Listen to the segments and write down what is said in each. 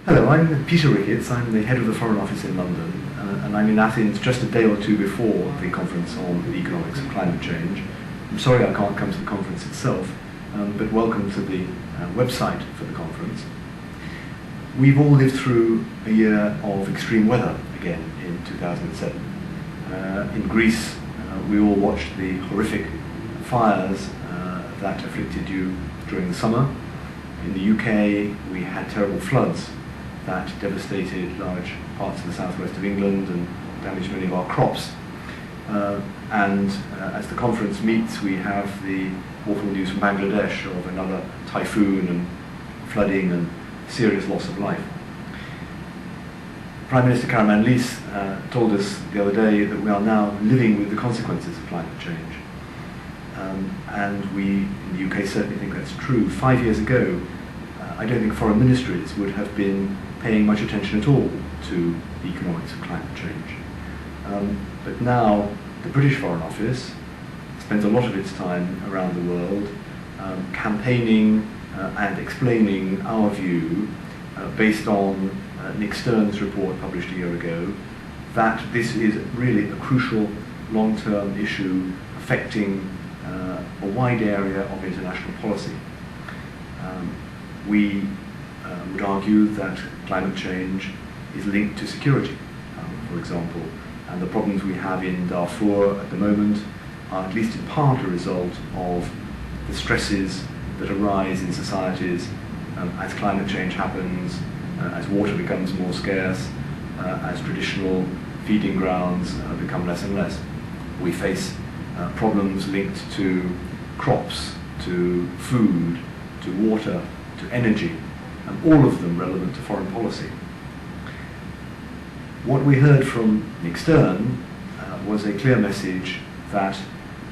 Hello, I'm Peter Ricketts. I'm the head of the Foreign Office in London, and I'm in Athens just a day or two before the conference on the economics of climate change. I'm sorry I can't come to the conference itself, but welcome to the website for the conference. We've all lived through a year of extreme weather again in 2007. In Greece, we all watched the horrific fires that afflicted you during the summer. In the UK, we had terrible floods that devastated large parts of the southwest of England and damaged many of our crops. As the conference meets, we have the awful news from Bangladesh of another typhoon and flooding and serious loss of life. Prime Minister Karamanlis told us the other day that we are now living with the consequences of climate change. And we in the UK certainly think that's true. 5 years ago, I don't think foreign ministries would have been paying much attention at all to the economics of climate change. But now the British Foreign Office spends a lot of its time around the world campaigning and explaining our view based on Nick Stern's report published a year ago that this is really a crucial long-term issue affecting a wide area of international policy. We would argue that climate change is linked to security, for example, and the problems we have in Darfur at the moment are at least in part a result of the stresses that arise in societies as climate change happens, as water becomes more scarce, as traditional feeding grounds become less and less. We face problems linked to crops, to food, to water, to energy, and all of them relevant to foreign policy. What we heard from Nick Stern was a clear message that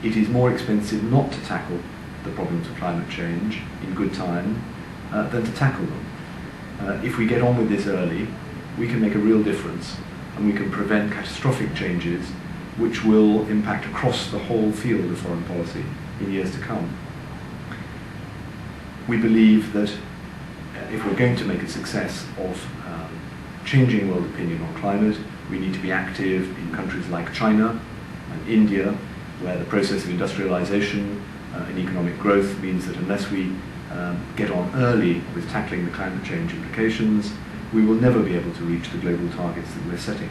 it is more expensive not to tackle the problems of climate change in good time than to tackle them. If we get on with this early, we can make a real difference and we can prevent catastrophic changes which will impact across the whole field of foreign policy in years to come. We believe that if we're going to make a success of changing world opinion on climate, we need to be active in countries like China and India, where the process of industrialization and economic growth means that unless we get on early with tackling the climate change implications, we will never be able to reach the global targets that we're setting.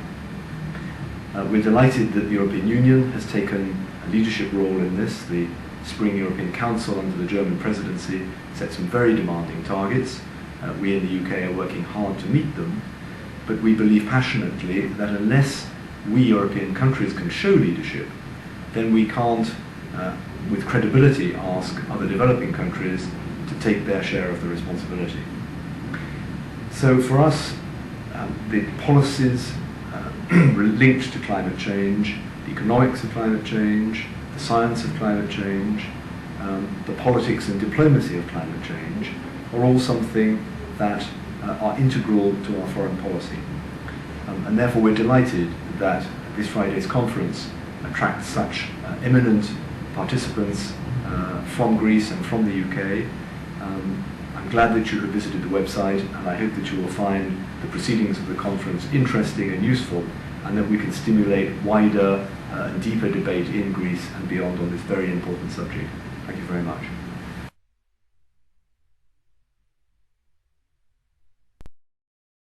We're delighted that the European Union has taken a leadership role in this. The Spring European Council under the German presidency set some very demanding targets. We in the UK are working hard to meet them, but we believe passionately that unless we European countries can show leadership, then we can't, with credibility, ask other developing countries to take their share of the responsibility. So for us, the policies linked to climate change, the economics of climate change, the science of climate change, the politics and diplomacy of climate change are all something that are integral to our foreign policy. And therefore we're delighted that this Friday's conference attracts such eminent participants from Greece and from the UK. I'm glad that you have visited the website, and I hope that you will find the proceedings of the conference interesting and useful, and that we can stimulate wider and deeper debate in Greece and beyond on this very important subject. Thank you very much.